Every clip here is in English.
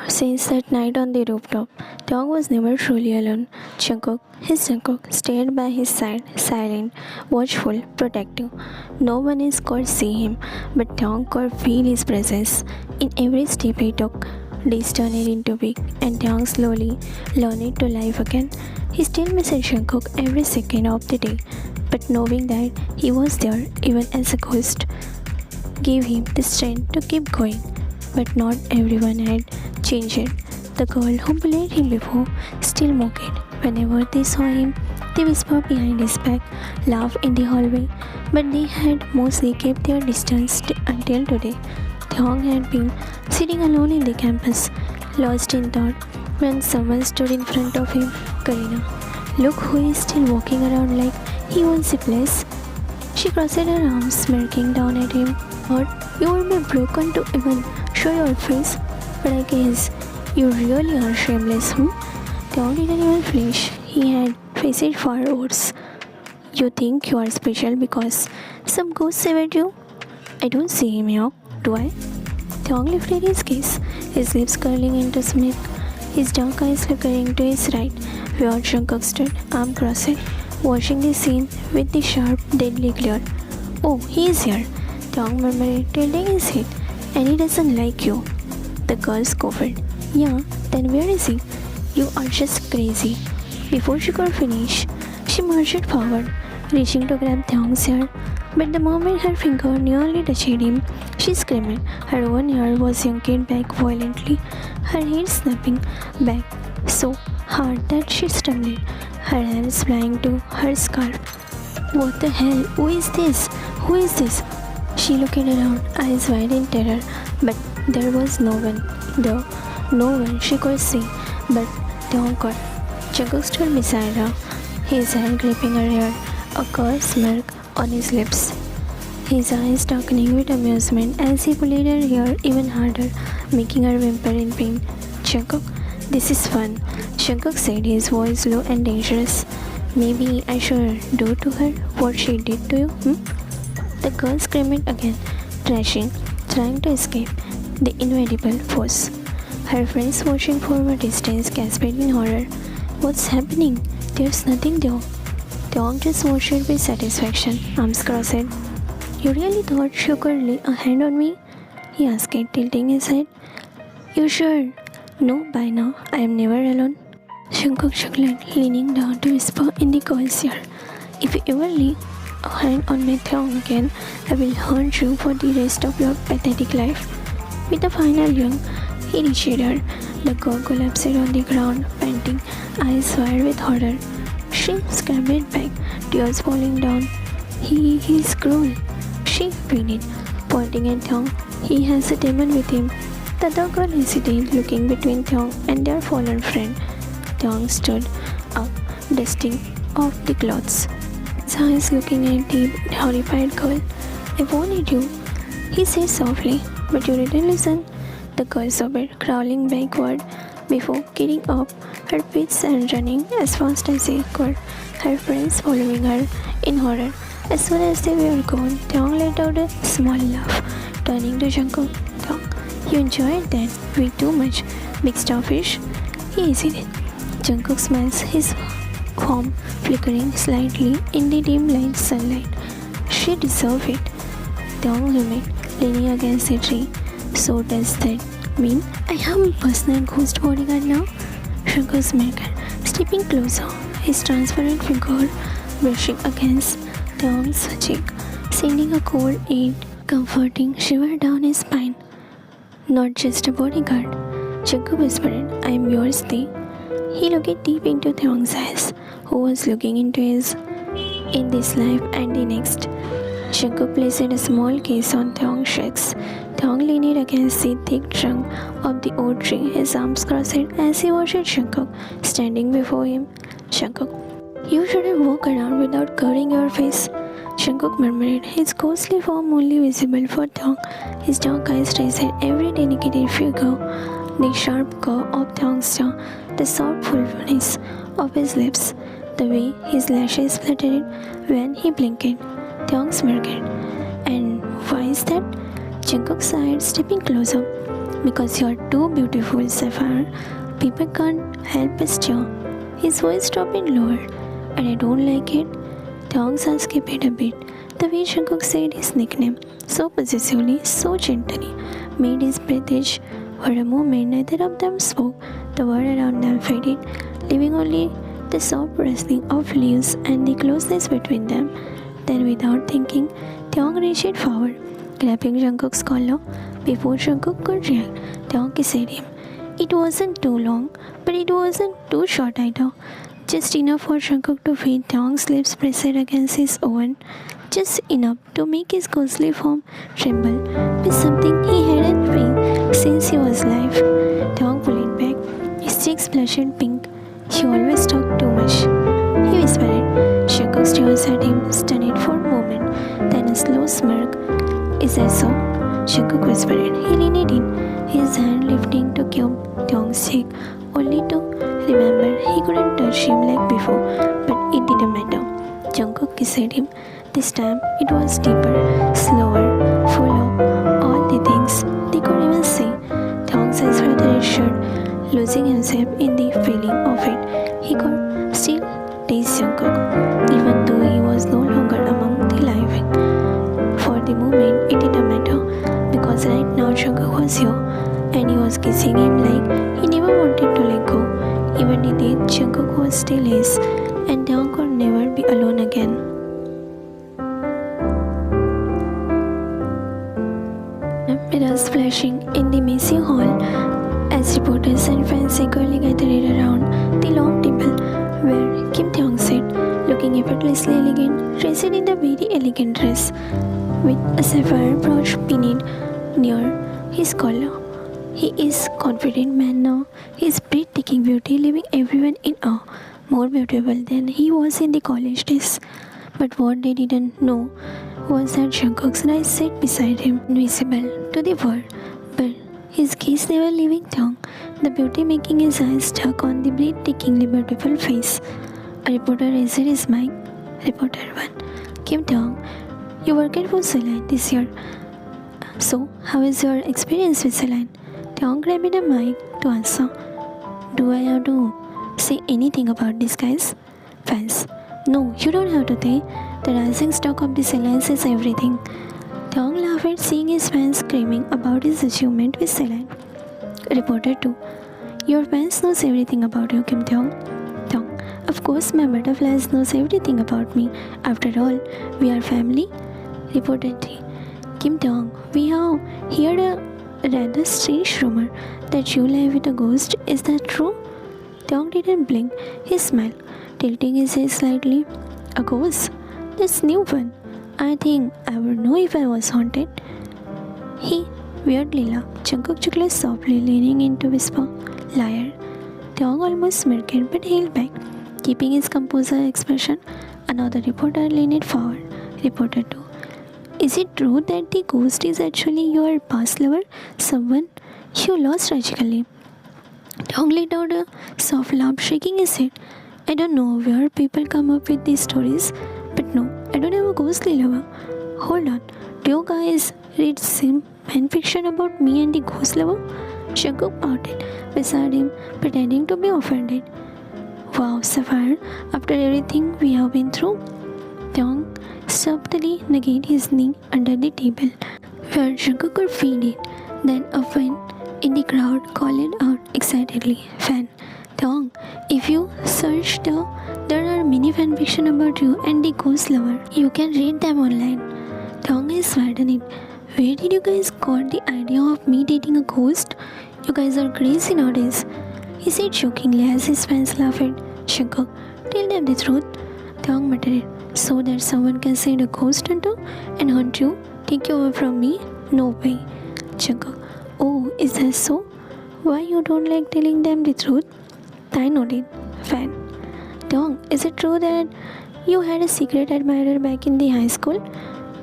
Since that night on the rooftop, Tong was never truly alone. Jungkook stayed by his side, silent, watchful, protective. No one else could see him, but Tong could feel his presence. In every step he took, days turned into week, and Tong slowly learned to live again. He still missed Jungkook every second of the day, but knowing that he was there, even as a ghost, gave him the strength to keep going. But not everyone had changed. The girl who bullied him before still mocked. Whenever they saw him, they whispered behind his back, laughed in the hallway, but they had mostly kept their distance until today. Thong had been sitting alone in the campus, lost in thought, when someone stood in front of him. Karina, look who is still walking around like he owns the place. She crossed her arms, smirking down at him. Thought you would be broken to even show your face, but I guess you really are shameless, Theo didn't even flinch. He had faced it far worse. You think you are special because some ghost saved you? I don't see him here, do I? Thong lifted his gaze, his lips curling into smirk, his dark eyes flickering to his right, where Jungkook stood, arm crossed, watching the scene with the sharp, deadly glare. Oh, he is here, Thong murmured, tilting his head. And he doesn't like you. The girl scoffed. Yeah, then where is he? You are just crazy. Before she could finish, she marched forward, reaching to grab Thong's hair. But the moment her finger nearly touched him, she screamed. Her one ear was yanked back violently, her head snapping back so hard that she stumbled, her hands flying to her scarf. What the hell? Who is this? Who is this? She looked around, eyes wide in terror, but there was no one. Though no one she could see, but Thong could. Jungkook stood beside her, his hand gripping her hair, a cold smirk on his lips. His eyes darkening with amusement as he pulled her hair even harder, making her whimper in pain. Jungkook, this is fun, Jungkook said, his voice low and dangerous. Maybe I should do to her what she did to you, The girl screamed again, trying to escape the inevitable force. Her friends watching from a distance gasped in horror. What's happening? There's nothing there. Thong just watched with satisfaction, arms crossed. You really thought you could lay a hand on me? He asked, tilting his head. You sure? No, by now, I am never alone. Jungkook chuckled, leaning down to whisper in the girl's ear. If you ever lay a hand on my tongue again, I will haunt you for the rest of your pathetic life. With a final yawn, he reached her. The girl collapsed on the ground, panting, eyes wide with horror. She scrambled back, tears falling down. He's cruel. She whined, pointing at Thong. He has a demon with him. The other girl hesitated, looking between Thong and their fallen friend. Thong stood up, dusting off the clothes. His eyes looking at the horrified girl. I wanted you, he said softly, but you didn't listen. The girl sobbed, crawling backward before getting up her feet and running as fast as she could, her friends following her in horror. As soon as they were gone, Thong let out a small laugh, turning to Jungkook. Thong, you enjoyed that way too much, big starfish? He hesitated. Jungkook smiles, his form flickering slightly in the dim light sunlight. She deserved it. Thong hummed, leaning against the tree. So does that mean I have a personal ghost bodyguard now? Jungkook smirked, stepping closer, his transparent finger brushing against Thong's cheek, sending a cold yet comforting shiver down his spine. Not just a bodyguard, Jungkook whispered, I am yours, Thee. He looked deep into Thong's eyes, who was looking into his in this life and the next. Jungkook placed a small case on Thong's chest. Thong leaned against the thick trunk of the oak tree, his arms crossed as he watched Jungkook standing before him. Jungkook, you shouldn't walk around without covering your face. Jungkook murmured, his ghostly form only visible for Thong. His dark eyes traced every delicate figure, the sharp curve of Thong's jaw, the soft fullness of his lips, the way his lashes fluttered when he blinked. Thong smirked. And why is that? Jungkook sighed, stepping closer. Because you're too beautiful, Sapphire. People can't help but stare. His voice dropped lower, and I don't like it. Tongs skipped it a bit. The way Jungkook said his nickname, so possessively, so gently, made his breath itch. For a moment, neither of them spoke. The world around them faded, leaving only the soft rustling of leaves and the closeness between them. Then, without thinking, Taeyong reached forward, grabbing Jungkook's collar. Before Jungkook could react, Taeyong kissed him. It wasn't too long, but it wasn't too short either. Just enough for Jungkook to feel Taeyong's lips pressed against his own. Just enough to make his ghostly form tremble with something he hadn't felt since he was alive. Taeyong pulled back, his cheeks blushed pink. "You always talk too much," he whispered. Jungkook stared at him, stunned for a moment, then a slow smirk. "Is that so?" Jungkook whispered. He leaned in, his hand lifting to comb Taeyong's cheek, only to remember he couldn't touch him like before, but it didn't matter. Jungkook kissed him. This time it was deeper, slower, full of all the things they could even say. Taeyong's eyes felt reassured, losing himself in the feeling of it. He could still taste Jungkook, even though he was no longer among the living. For the moment, it didn't matter, because right now Jungkook was here, and he was kissing him like he never wanted to let go. Even indeed, Jungkook was still his, and Taeyong could never be alone again. Mirrors flashing in the messy hall as reporters and fans eagerly gathered around the long table where Kim Taeyong sat, looking effortlessly elegant, dressed in a very elegant dress with a sapphire brooch pinned near his collar. He is a confident man now, his breathtaking beauty leaving everyone in awe, more beautiful than he was in the college days. But what they didn't know was that Jungkook's eyes sat beside him, invisible to the world, but his gaze never leaving Taeyong, the beauty making his eyes stuck on the breathtakingly beautiful face. A reporter raised his mic. Reporter 1. Kim Taeyong, you worked for Celine this year. So, how is your experience with Celine? Taeyong grabbed a mic to answer. Do I have to say anything about this, guys? Fans. No, you don't have to say. The rising stock of the Celine says everything. Taeyong laughed seeing his fans screaming about his achievement with Celine. Reporter 2. Your fans knows everything about you, Kim Taeyong. Taeyong. Of course, my butterflies knows everything about me. After all, we are family. Reporter 3. Kim Taeyong, we have heard a rather strange rumor that you live with a ghost. Is that true? Taeyong didn't blink. He smiled, tilting his head slightly. A ghost? That's new one. I think I would know if I was haunted. He weirdly laughed. Jungkook chuckled softly, leaning in to whisper, Liar. Taeyong almost smirked but held back, keeping his composure expression. Another reporter leaned forward. Reporter 2. Is it true that the ghost is actually your past lover? Someone you lost tragically? Taeyong let out a soft laugh, shaking his head. I don't know where people come up with these stories, but no, I don't have a ghostly lover. Hold on, do you guys read some fanfiction about me and the ghost lover? Jungkook pouted beside him, pretending to be offended. Wow, Sapphire, after everything we have been through? Taeyong subtly negated his knee under the table, where Jungkook could feel it. Then a fan in the crowd called out excitedly, Fan. Taeyong, if you search there are many fanfiction about you and the ghost lover. You can read them online. Taeyong is widening. Where did you guys got the idea of me dating a ghost? You guys are crazy nowadays. He said jokingly as his fans laughed. Jungkook, tell them the truth. Taeyong muttered. So that someone can send a ghost hunter and hunt you, take you away from me? No way. Jungkook, oh, is that so? Why you don't like telling them the truth? I nodded. Fan. Taeyong, is it true that you had a secret admirer back in the high school?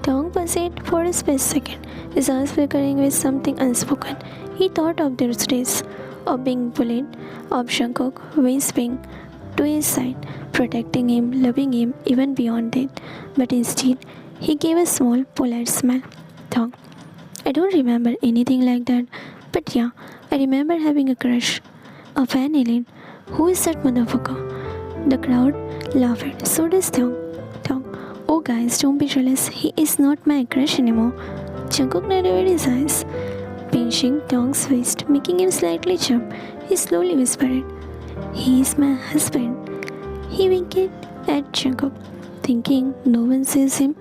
Taeyong paused for a split second, his eyes flickering with something unspoken. He thought of those days, of being bullied, of Jungkook whispering to his side, protecting him, loving him, even beyond that. But instead, he gave a small, polite smile. Taeyong, I don't remember anything like that, But yeah, I remember having a crush. A fan alien. Who is that motherfucker? The crowd laughed. So does Thong. Thong. Oh guys, don't be jealous. He is not my crush anymore. Jungkook narrowed his eyes, pinching Thong's waist, making him slightly jump. He slowly whispered, "He is my husband." He winked at Jungkook, thinking no one sees him.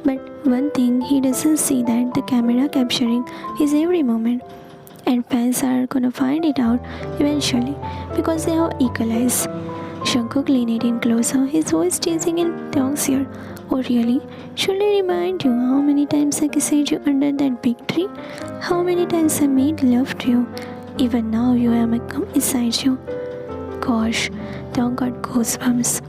But one thing he doesn't see that the camera capturing his every moment. And fans are gonna find it out eventually because they have equal eyes. Jungkook leaned in closer, his voice teasing in Taeyong's ear. Oh really? Should I remind you how many times I kissed you under that big tree? How many times I made love to you? Even now you am come inside you. Gosh, Taeyong got goosebumps.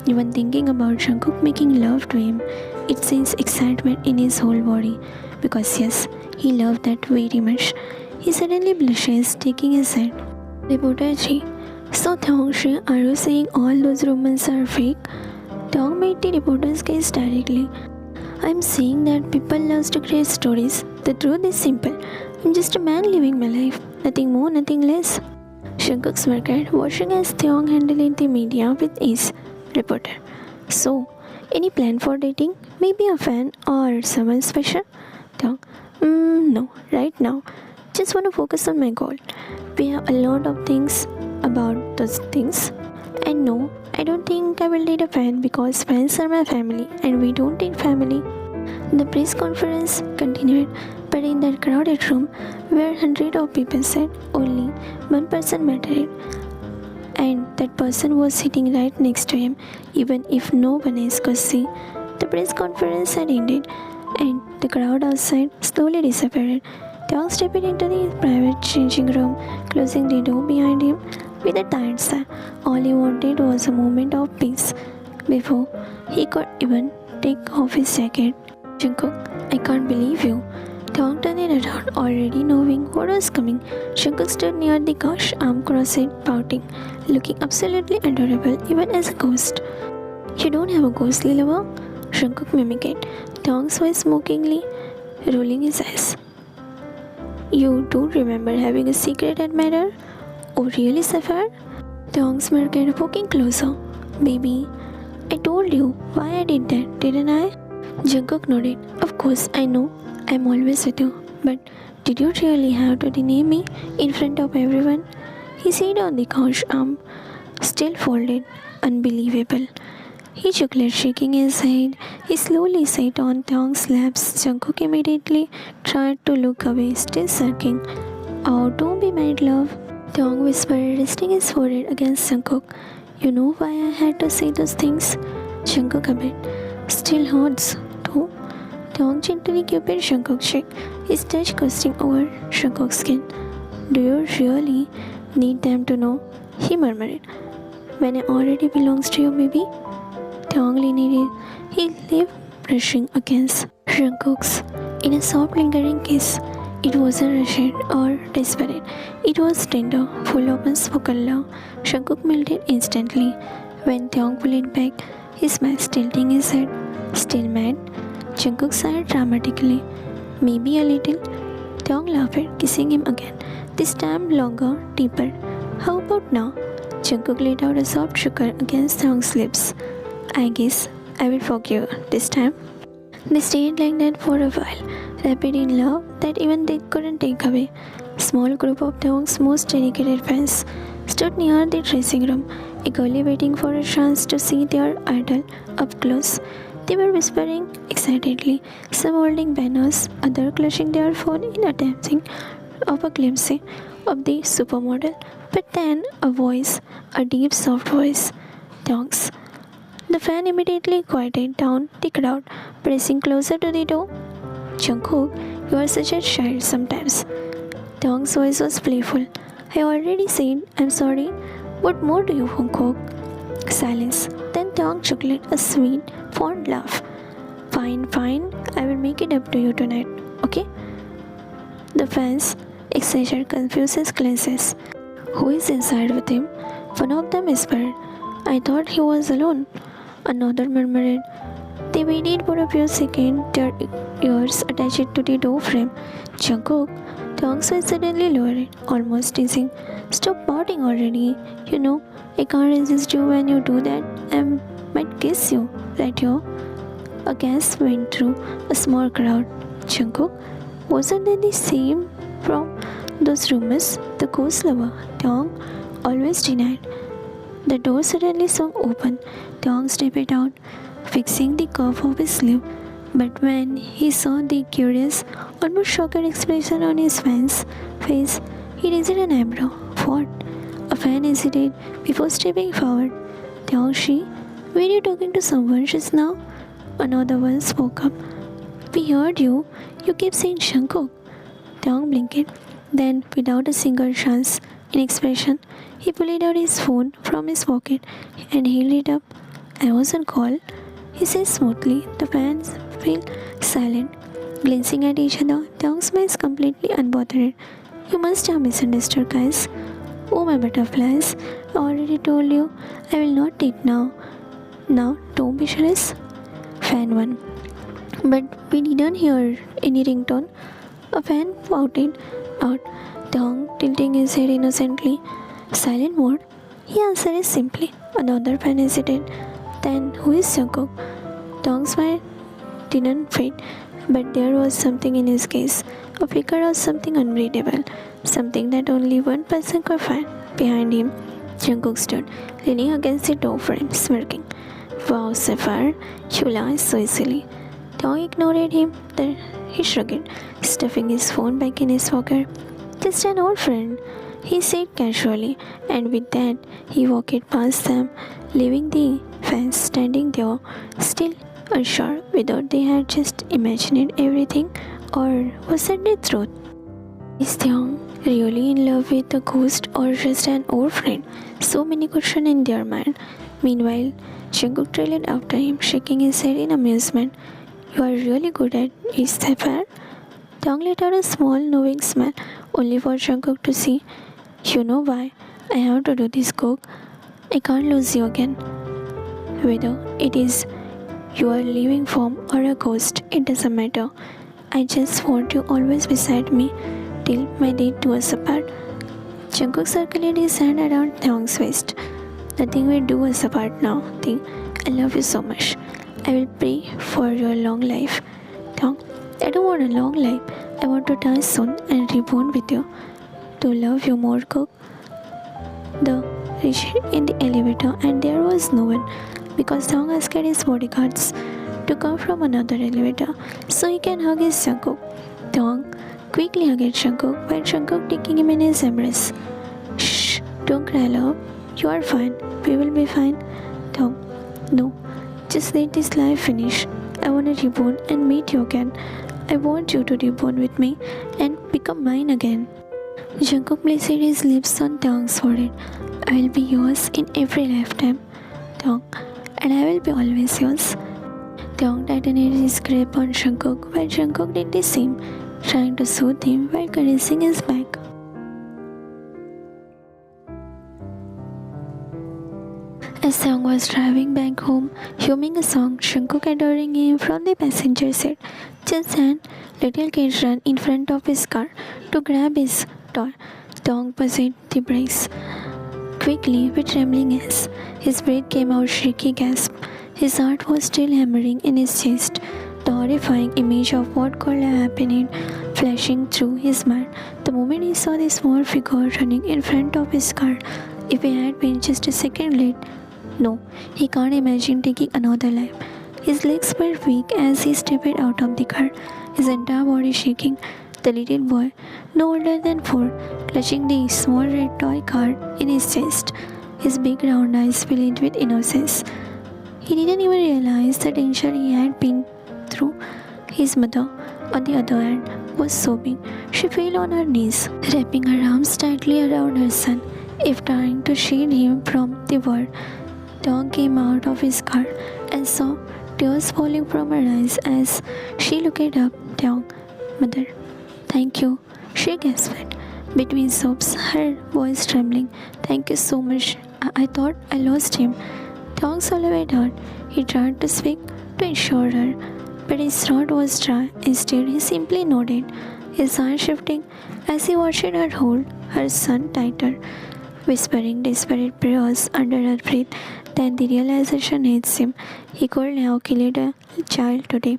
Even thinking about Jungkook making love to him, it sends excitement in his whole body. Because yes, he loved that very much. He suddenly blushes, taking his head. Reporter G. So Taeyong, are you saying all those rumors are fake? Taeyong made the reporter's gaze directly. I'm saying that people love to create stories. The truth is simple. I'm just a man living my life. Nothing more, nothing less. Jungkook smirked, watching as Taeyong handled the media with ease. Reporter. So, any plan for dating? Maybe a fan or someone special? Taeyong. No, right now. Just want to focus on my goal. We have a lot of things about those things. And no, I don't think I will date a fan because fans are my family and we don't date family. The press conference continued, but in that crowded room where hundreds of people sat, only one person mattered. And that person was sitting right next to him, even if no one else could see. The press conference had ended, and the crowd outside slowly disappeared. Taeyong stepped into the private changing room, closing the door behind him with a tired sigh. All he wanted was a moment of peace before he could even take off his jacket. Jungkook, I can't believe you. Taeyong turned around, already knowing what was coming. Jungkook stood near the couch, arm crossed, pouting, looking absolutely adorable, even as a ghost. You don't have a ghostly lover? Jungkook mimicked, Taeyong's voice mockingly, rolling his eyes. You don't remember having a secret admirer? Oh really, Sapphire? Taeyong smirked, poking closer. Baby, I told you why I did that, didn't I? Jungkook nodded. Of course, I know. I'm always with you. But did you really have to deny me in front of everyone? He sat on the couch, arm still folded. Unbelievable. He chuckled, shaking his head. He slowly sat on Taeyong's laps. Jungkook immediately tried to look away, still sulking. Oh, don't be mad, love. Taeyong whispered, resting his forehead against Jungkook. You know why I had to say those things? Jungkook a bit. Still hurts, too. Taeyong gently cupid Jungkook's cheek, his touch coasting over Jungkook's skin. Do you really need them to know? He murmured. When it already belongs to you, baby? Taeyong leaned, his lip brushing against Jungkook's in a soft lingering kiss. It wasn't rushed or desperate. It was tender, full of unspoken love. Jungkook melted instantly. When Taeyong pulled back, his smile tilting his head. Still mad? Jungkook sighed dramatically. Maybe a little. Taeyong laughed, kissing him again. This time longer, deeper. How about now? Jungkook let out a soft sugar against Taeyong's lips. I guess I will forgive this time. They stayed like that for a while, rapid in love that even they couldn't take away. Small group of Taeyong's most dedicated fans stood near the dressing room, eagerly waiting for a chance to see their idol up close. They were whispering excitedly, some holding banners, others clutching their phone in attempting of a glimpse of the supermodel. But then a voice, a deep soft voice, Taeyong's. The fan immediately quieted down the crowd, pressing closer to the door. Jungkook, you are such a child sometimes. Taeyong's voice was playful. I already said I'm sorry. What more do you want, Cook? Silence. Then Taeyong chuckled a sweet, fond laugh. Fine, fine. I will make it up to you tonight, okay? The fans exchanged confused glances. Who is inside with him? One of them whispered. I thought he was alone. Another murmured. They waited for a few seconds, their ears attached to the door frame. Jungkook, Taeyong's voice suddenly lowered, almost teasing. Stop pouting already. You know, I can't resist you when you do that. I might kiss you, right here. A gasp went through a small crowd. Jungkook, wasn't that the same from those rumors? The ghost lover, Taeyong, always denied. The door suddenly swung open. Taeyong stepped out, fixing the curve of his sleeve. But when he saw the curious, almost shocked expression on his fan's face, he raised an eyebrow. What? A fan hesitated before stepping forward. Taeyong-shi, were you talking to someone just now? Another one spoke up. We heard you. You kept saying Jungkook. Taeyong blinked. Then, without a single chance in expression, he pulled out his phone from his pocket and held it up. I was on call, he said smoothly. The fans fell silent, glancing at each other. Taeyong smiles completely unbothered. You must have misunderstood, guys. Oh, my butterflies. I already told you. I will not eat now. Now, don't be jealous. Fan 1. But we didn't hear any ringtone. A fan pouted out, Taeyong tilting his head innocently. Silent mode? He answered simply. Another fan hesitated. Then who is Jungkook? Taeyong's smile didn't fade, but there was something in his gaze, a flicker of something unreadable, something that only one person could find. Behind him, Jungkook stood, leaning against the door frame, smirking. Wow, Sapphire, you lie so easily. Taeyong ignored him, then he shrugged, stuffing his phone back in his pocket. Just an old friend, he said casually, and with that, he walked past them, leaving the fans standing there, still unsure whether they had just imagined everything or was it the truth. Is Taeyong really in love with a ghost or just an old friend? So many questions in their mind. Meanwhile, Jungkook trailed after him, shaking his head in amusement. You are really good at it, Sapphire. Taeyong let out a small, knowing smile, only for Jungkook to see. You know why I have to do this, Cook. I can't lose you again. Whether it is your living form or a ghost, it doesn't matter. I just want you always beside me till my day do us apart. Jungkook circled his hand around Taeyong's waist. Nothing will do us apart now, Taeyong. I love you so much. I will pray for your long life. Taeyong, I don't want a long life. I want to die soon and reborn with you. To love you more, Cook. The reached in the elevator and there was no one because Taeyong asked his bodyguards to come from another elevator so he can hug his Jungkook. Taeyong quickly hugged Jungkook while Jungkook taking him in his embrace. Shh, don't cry, love. You are fine. We will be fine. Taeyong, no, just let this life finish. I want to reborn and meet you again. I want you to reborn with me and become mine again. Jungkook placed his lips on Taeyong's forehead. I will be yours in every lifetime, Taeyong, and I will be always yours. Taeyong tightened his grip on Jungkook while Jungkook did the same, trying to soothe him while caressing his back. As Taeyong was driving back home, humming a song, Jungkook adoring him from the passenger seat. Just then, little kid ran in front of his car to grab his toy. Taeyong pulled the brakes quickly with trembling hands. His breath came out shaky gasp. His heart was still hammering in his chest. The horrifying image of what could have happened flashing through his mind the moment he saw the small figure running in front of his car. If he had been just a second late, no, he can't imagine taking another life. His legs were weak as he stepped out of the car, his entire body shaking. The little boy, no older than 4, clutching the small red toy car in his chest, his big round eyes filled with innocence. He didn't even realize the danger he had been through. His mother, on the other hand, was sobbing. She fell on her knees, wrapping her arms tightly around her son, if trying to shield him from the world. Taeyong came out of his car and saw tears falling from her eyes as she looked up. Taeyong, mother, thank you, she gasped. Between sobs, her voice trembling. Thank you so much. I thought I lost him. Taeyong swallowed hard. He tried to speak, to assure her, but his throat was dry. Instead, he simply nodded, his eyes shifting as he watched her hold her son tighter, whispering desperate prayers under her breath. Then the realization hits him. He could have killed a child today.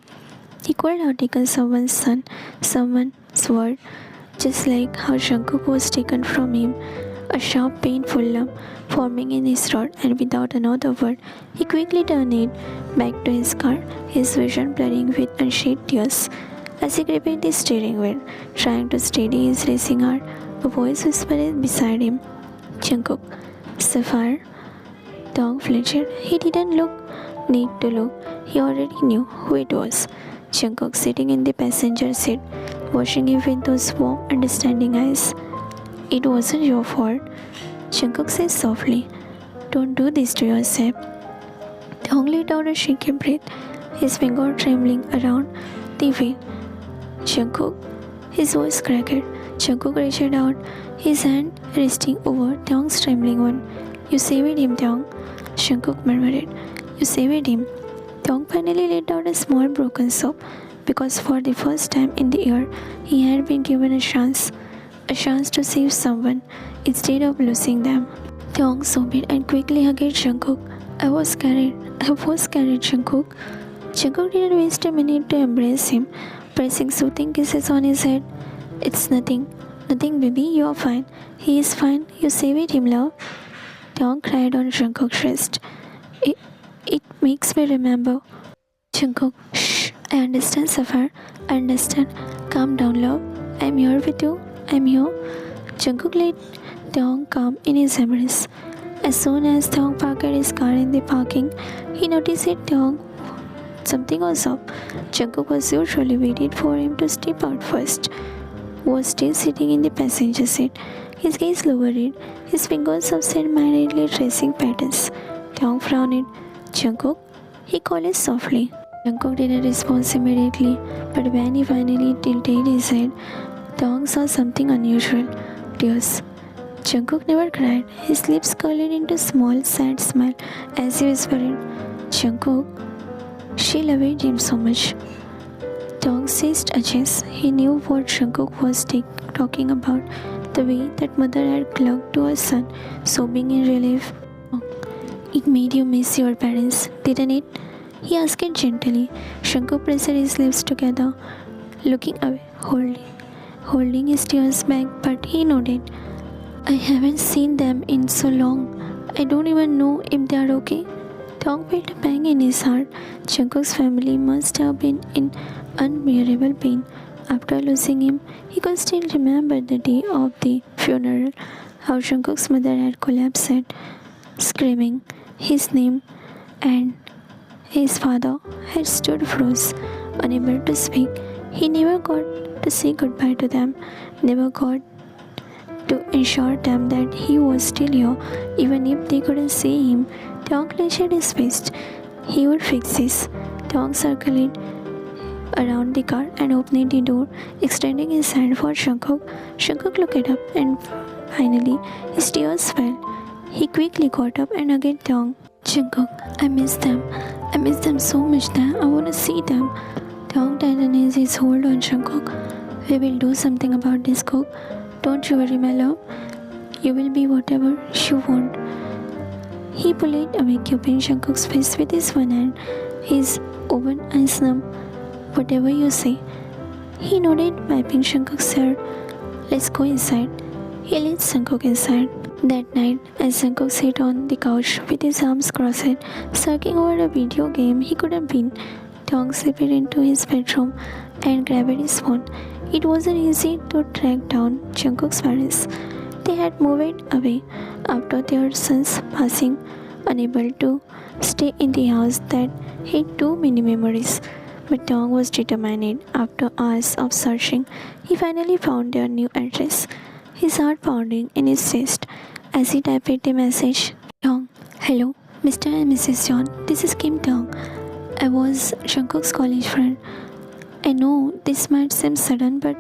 He could have taken someone's son, someone's word, just like how Jungkook was taken from him. A sharp, painful lump forming in his throat, and without another word, he quickly turned it back to his car, his vision blurring with unshed tears. As he gripped the steering wheel, trying to steady his racing heart, a voice whispered beside him, "Jungkook, Sapphire." Dong flinched. He didn't need to look. He already knew who it was. Jungkook sitting in the passenger seat, watching him with those warm, understanding eyes. "It wasn't your fault," Jungkook said softly. "Don't do this to yourself." Dong let out a shaky breath, his finger trembling around the wheel. "Jungkook," his voice cracked. Jungkook reached out, his hand resting over Dong's trembling one. "You saved him, Dong," Jungkook murmured. "You saved him." Dong finally let out a small broken sob, because for the first time in the year, he had been given a chance to save someone instead of losing them. Dong sobbed and quickly hugged Jungkook. I was scared, Jungkook." Jungkook didn't waste a minute to embrace him, pressing soothing kisses on his head. "It's nothing, baby, you're fine. He is fine. You saved him, love." Dong cried on Jungkook's wrist. It makes me remember." Jungkook, "Shh, I understand, Sapphire. I understand. Calm down, love. I'm here with you. I'm here." Jungkook let Dong calm in his embrace. As soon as Dong parked his car in the parking, he noticed that something was up. Jungkook was usually waited for him to step out first, was still sitting in the passenger seat. His gaze lowered, his fingers absent-mindedly tracing patterns. Dong frowned. "Jungkook?" he called softly. Jungkook didn't respond immediately, but when he finally tilted his head, Dong saw something unusual. Tears. Jungkook never cried. His lips curled into a small, sad smile as he whispered, "Jungkook, she loved him so much." Dong ceased edges. He knew what Jungkook was talking about, the way that mother had clung to her son, sobbing in relief. "It made you miss your parents, didn't it?" he asked gently. Jungkook pressed his lips together, looking away, holding his tears back, but he nodded. "I haven't seen them in so long. I don't even know if they are okay." Dong felt a pang in his heart. Jungkook's family must have been in unbearable pain. After losing him, he could still remember the day of the funeral, how Jungkook's mother had collapsed, screaming his name, and his father had stood froze, unable to speak. He never got to say goodbye to them, never got to assure them that he was still here, even if they couldn't see him. Dong clenched his fist. He would fix this. Dong circled around the car and opening the door, extending his hand for Jungkook. Jungkook looked up and finally his tears fell. He quickly got up and hugged Dong. "Jungkook, I miss them. I miss them so much that I want to see them." Dong tightened his hold on Jungkook. "We will do something about this, Cook. Don't you worry, my love. You will be whatever you want." He pulled away, cupping Jungkook's face with his one hand, his open eyes numb. "Whatever you say." He nodded, wiping Jungkook's hair. "Let's go inside." He led Jungkook inside. That night, as Jungkook sat on the couch with his arms crossed, sulking over a video game he could have been, Dong slipped into his bedroom and grabbed his phone. It wasn't easy to track down Jungkook's parents. They had moved away after their son's passing, unable to stay in the house that had too many memories. But Dong was determined. After hours of searching, he finally found their new address, his heart pounding in his chest as he typed the message. "Dong, hello, Mr. and Mrs. John. This is Kim Dong. I was Jungkook's college friend. I know this might seem sudden, but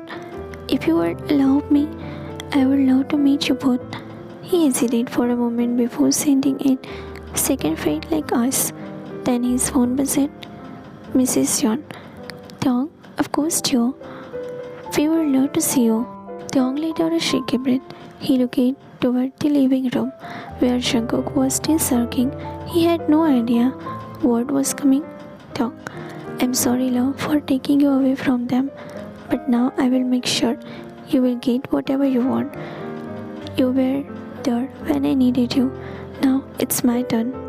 if you would allow me, I would love to meet you both." He hesitated for a moment before sending it. Second felt like us. Then his phone buzzed. Mrs. John. Taeyong, of course, Joe. We would love to see you. Taeyong let out a shaky breath. He looked toward the living room, where Jungkook was still sulking. He had no idea what was coming. Taeyong, I'm sorry, love, for taking you away from them, but now I will make sure you will get whatever you want. You were there when I needed you. Now it's my turn.